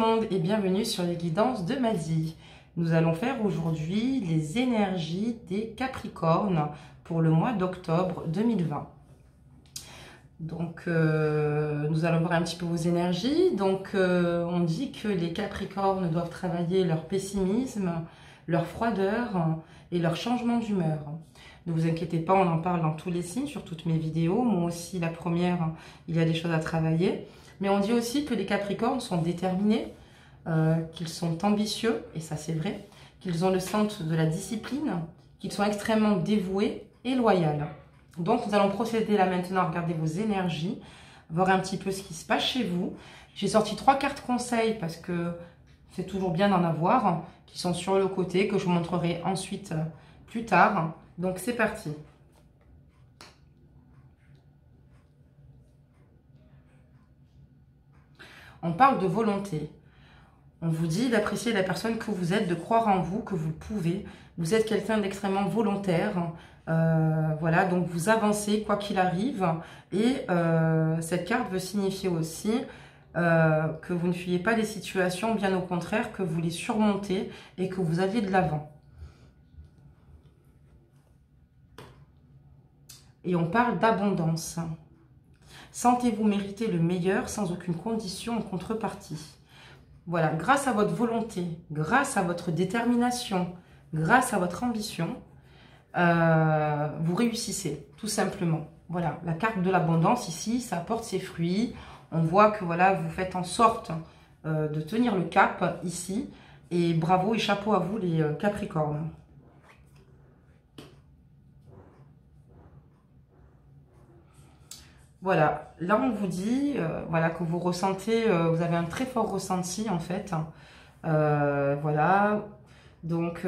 monde et bienvenue sur les guidances de Maddy. Nous allons faire aujourd'hui les énergies des Capricornes pour le mois d'octobre 2020. Donc, nous allons voir un petit peu vos énergies. Donc, on dit que les Capricornes doivent travailler leur pessimisme, leur froideur et leur changement d'humeur. Ne vous inquiétez pas, on en parle dans tous les signes, sur toutes mes vidéos. Moi aussi, la première, il y a des choses à travailler. Mais on dit aussi que les Capricornes sont déterminés, qu'ils sont ambitieux, et ça c'est vrai, qu'ils ont le sens de la discipline, qu'ils sont extrêmement dévoués et loyaux. Donc nous allons procéder là maintenant à regarder vos énergies, voir un petit peu ce qui se passe chez vous. J'ai sorti 3 cartes conseils parce que c'est toujours bien d'en avoir, qui sont sur le côté, que je vous montrerai ensuite plus tard. Donc c'est parti. On parle de volonté. On vous dit d'apprécier la personne que vous êtes, de croire en vous, que vous pouvez. Vous êtes quelqu'un d'extrêmement volontaire. Voilà, donc vous avancez quoi qu'il arrive. Et cette carte veut signifier aussi que vous ne fuyez pas les situations, bien au contraire, que vous les surmontez et que vous alliez de l'avant. Et on parle d'abondance. Sentez-vous mériter le meilleur sans aucune condition en contrepartie. Voilà, grâce à votre volonté, grâce à votre détermination, grâce à votre ambition, vous réussissez, tout simplement. Voilà, la carte de l'abondance ici, ça apporte ses fruits. On voit que voilà, vous faites en sorte de tenir le cap ici. Et bravo et chapeau à vous les Capricornes. Voilà, là on vous dit voilà, que vous ressentez, vous avez un très fort ressenti en fait. Voilà, donc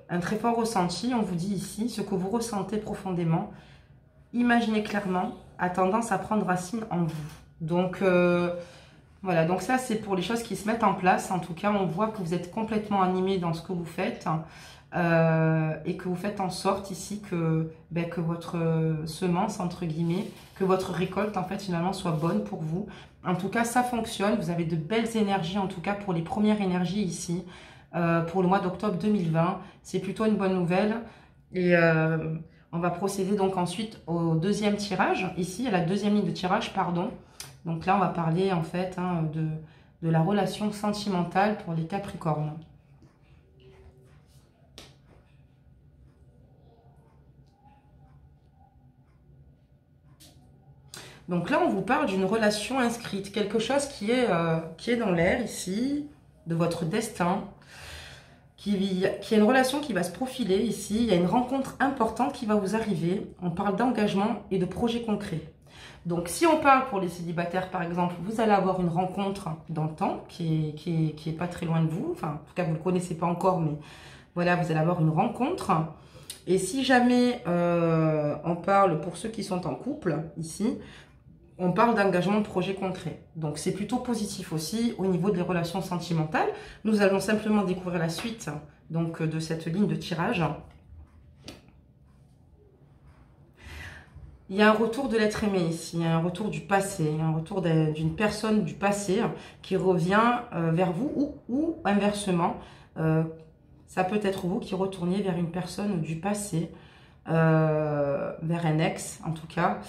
un très fort ressenti, on vous dit ici, ce que vous ressentez profondément, imaginez clairement, a tendance à prendre racine en vous. Donc voilà, donc ça c'est pour les choses qui se mettent en place. En tout cas, on voit que vous êtes complètement animé dans ce que vous faites. Et que vous faites en sorte ici que, que votre semence, entre guillemets, que votre récolte, en fait, finalement, soit bonne pour vous. En tout cas, ça fonctionne. Vous avez de belles énergies, en tout cas, pour les premières énergies ici, pour le mois d'octobre 2020. C'est plutôt une bonne nouvelle. Et on va procéder donc ensuite au deuxième tirage, ici, à la deuxième ligne de tirage, pardon. Donc là, on va parler, en fait, de la relation sentimentale pour les Capricornes. Donc là, on vous parle d'une relation inscrite, quelque chose qui est dans l'air ici, de votre destin, qui est une relation qui va se profiler ici. Il y a une rencontre importante qui va vous arriver. On parle d'engagement et de projets concrets. Donc si on parle pour les célibataires, par exemple, vous allez avoir une rencontre dans le temps qui est pas très loin de vous. Enfin, en tout cas, vous ne le connaissez pas encore, mais voilà, vous allez avoir une rencontre. Et si jamais on parle pour ceux qui sont en couple, ici, on parle d'engagement de projet concret. Donc, c'est plutôt positif aussi au niveau des relations sentimentales. Nous allons simplement découvrir la suite donc, de cette ligne de tirage. Il y a un retour de l'être aimé ici, il y a un retour du passé, un retour d'une personne du passé qui revient vers vous ou inversement. Ça peut être vous qui retourniez vers une personne du passé, vers un ex en tout cas.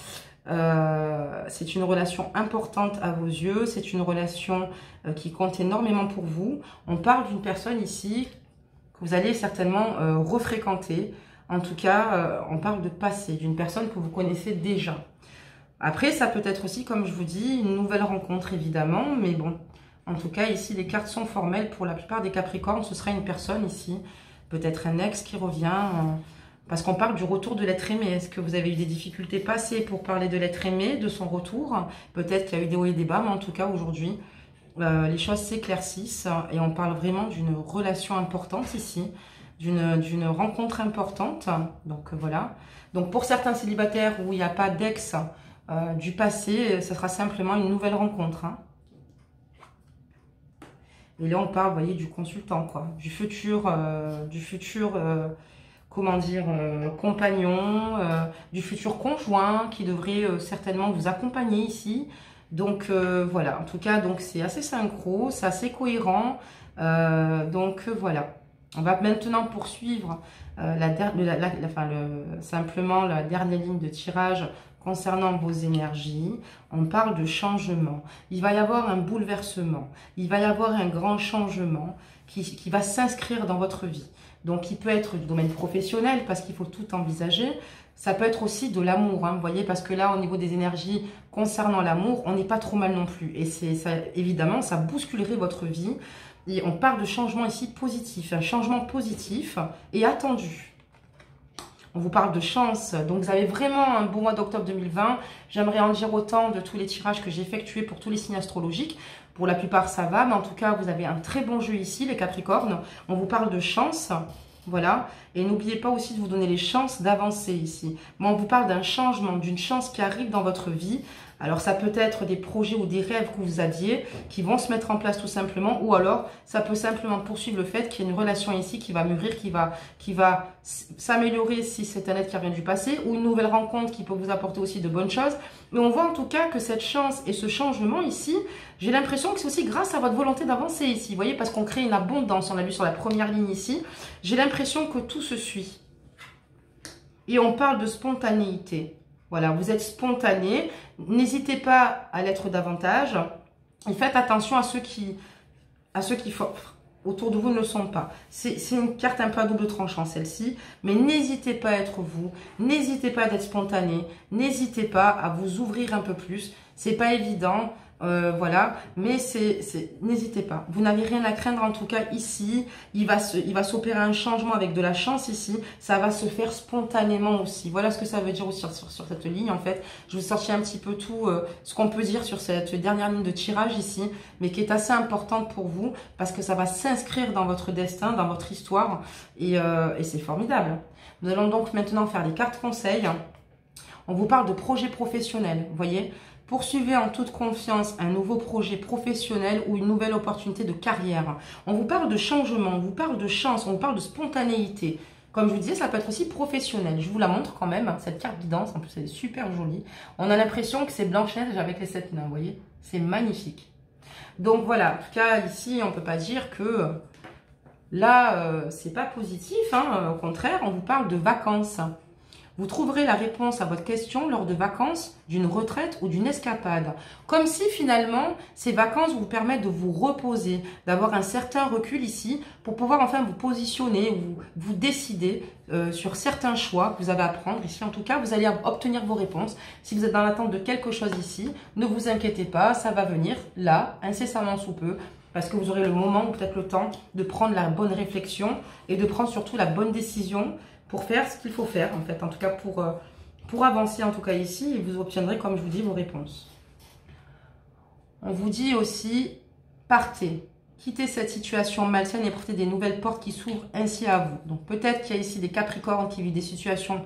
C'est une relation importante à vos yeux, c'est une relation qui compte énormément pour vous. On parle d'une personne ici que vous allez certainement refréquenter. En tout cas, on parle de passé, d'une personne que vous connaissez déjà. Après, ça peut être aussi, comme je vous dis, une nouvelle rencontre évidemment, mais bon, en tout cas ici les cartes sont formelles pour la plupart des Capricornes. Ce sera une personne ici, peut-être un ex qui revient. Parce qu'on parle du retour de l'être aimé. Est-ce que vous avez eu des difficultés passées pour parler de l'être aimé, de son retour? Peut-être qu'il y a eu des hauts et des bas, mais en tout cas, aujourd'hui, les choses s'éclaircissent. Et on parle vraiment d'une relation importante ici, d'une rencontre importante. Donc, voilà. Donc, pour certains célibataires où il n'y a pas d'ex du passé, ce sera simplement une nouvelle rencontre. Hein. Et là, on parle, vous voyez, du consultant, quoi. Du futur comment dire, compagnon, du futur conjoint qui devrait certainement vous accompagner ici. Donc voilà, en tout cas, donc c'est assez synchro, c'est assez cohérent. Voilà. On va maintenant poursuivre simplement la dernière ligne de tirage concernant vos énergies. On parle de changement. Il va y avoir un bouleversement. Il va y avoir un grand changement qui va s'inscrire dans votre vie. Donc, il peut être du domaine professionnel parce qu'il faut tout envisager. Ça peut être aussi de l'amour, hein, vous voyez, parce que là, au niveau des énergies concernant l'amour, on n'est pas trop mal non plus. Et ça, évidemment, ça bousculerait votre vie. Et on parle de changement ici positif, un changement positif et attendu. On vous parle de chance, donc vous avez vraiment un beau mois d'octobre 2020. J'aimerais en dire autant de tous les tirages que j'ai effectués pour tous les signes astrologiques. Pour la plupart, ça va, mais en tout cas, vous avez un très bon jeu ici, les Capricornes. On vous parle de chance, voilà. Et n'oubliez pas aussi de vous donner les chances d'avancer ici. Mais on vous parle d'un changement, d'une chance qui arrive dans votre vie. Alors, ça peut être des projets ou des rêves que vous aviez qui vont se mettre en place tout simplement. Ou alors, ça peut simplement poursuivre le fait qu'il y a une relation ici qui va mûrir, qui va s'améliorer si c'est un être qui revient du passé. Ou une nouvelle rencontre qui peut vous apporter aussi de bonnes choses. Mais on voit en tout cas que cette chance et ce changement ici, j'ai l'impression que c'est aussi grâce à votre volonté d'avancer ici. Vous voyez, parce qu'on crée une abondance. On l'a vu sur la première ligne ici. J'ai l'impression que tout se suit. Et on parle de spontanéité. Voilà, vous êtes spontané. N'hésitez pas à l'être davantage. Et faites attention à ceux qui autour de vous ne le sont pas. C'est une carte un peu à double tranchant celle-ci. Mais n'hésitez pas à être vous. N'hésitez pas à être spontané. N'hésitez pas à vous ouvrir un peu plus. C'est pas évident. Voilà, mais n'hésitez pas, vous n'avez rien à craindre en tout cas ici, il va s'opérer un changement avec de la chance ici, ça va se faire spontanément aussi, voilà ce que ça veut dire aussi sur cette ligne en fait. Je vous sortis un petit peu tout ce qu'on peut dire sur cette dernière ligne de tirage ici, mais qui est assez importante pour vous, parce que ça va s'inscrire dans votre destin, dans votre histoire, et c'est formidable. Nous allons donc maintenant faire des cartes conseils. On vous parle de projet professionnel, vous voyez. Poursuivez en toute confiance un nouveau projet professionnel ou une nouvelle opportunité de carrière. On vous parle de changement, on vous parle de chance, on vous parle de spontanéité. Comme je vous disais, ça peut être aussi professionnel. Je vous la montre quand même, cette carte guidance. En plus, elle est super jolie. On a l'impression que c'est Blanche-Neige avec les 7 nains, vous voyez. C'est magnifique. Donc voilà, en tout cas, ici, on ne peut pas dire que là, c'est pas positif. Hein. Au contraire, on vous parle de vacances. Vous trouverez la réponse à votre question lors de vacances, d'une retraite ou d'une escapade. Comme si finalement, ces vacances vous permettent de vous reposer, d'avoir un certain recul ici pour pouvoir enfin vous positionner ou vous décider sur certains choix que vous avez à prendre. Ici, en tout cas, vous allez obtenir vos réponses. Si vous êtes dans l'attente de quelque chose ici, ne vous inquiétez pas, ça va venir là, incessamment sous peu. Parce que vous aurez le moment ou peut-être le temps de prendre la bonne réflexion et de prendre surtout la bonne décision pour faire ce qu'il faut faire, en fait, en tout cas pour avancer, en tout cas ici, et vous obtiendrez, comme je vous dis, vos réponses. On vous dit aussi, partez, quittez cette situation malsaine et portez des nouvelles portes qui s'ouvrent ainsi à vous. Donc peut-être qu'il y a ici des Capricornes qui vivent des situations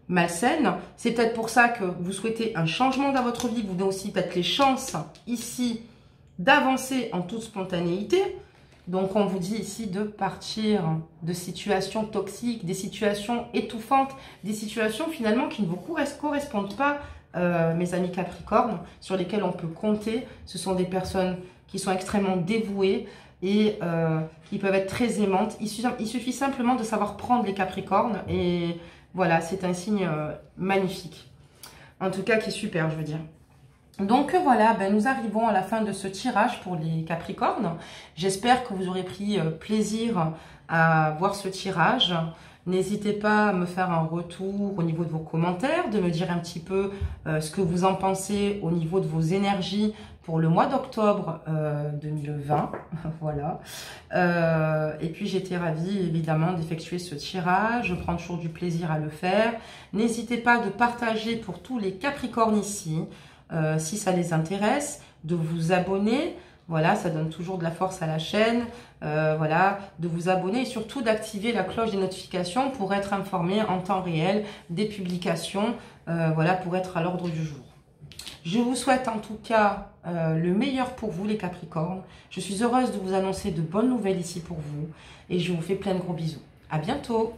malsaines, c'est peut-être pour ça que vous souhaitez un changement dans votre vie, vous donnez aussi peut-être les chances, ici, d'avancer en toute spontanéité. Donc, on vous dit ici de partir de situations toxiques, des situations étouffantes, des situations finalement qui ne vous correspondent pas, mes amis Capricornes, sur lesquelles on peut compter. Ce sont des personnes qui sont extrêmement dévouées et qui peuvent être très aimantes. Il suffit simplement de savoir prendre les Capricornes et voilà, c'est un signe magnifique. En tout cas, qui est super, je veux dire. Donc voilà, nous arrivons à la fin de ce tirage pour les Capricornes. J'espère que vous aurez pris plaisir à voir ce tirage. N'hésitez pas à me faire un retour au niveau de vos commentaires, de me dire un petit peu ce que vous en pensez au niveau de vos énergies pour le mois d'octobre 2020. Voilà. Et puis j'étais ravie évidemment d'effectuer ce tirage. Je prends toujours du plaisir à le faire. N'hésitez pas de partager pour tous les Capricornes ici. Si ça les intéresse, de vous abonner, voilà, ça donne toujours de la force à la chaîne, voilà, de vous abonner et surtout d'activer la cloche des notifications pour être informé en temps réel des publications, voilà, pour être à l'ordre du jour. Je vous souhaite en tout cas le meilleur pour vous les Capricornes. Je suis heureuse de vous annoncer de bonnes nouvelles ici pour vous et je vous fais plein de gros bisous. À bientôt!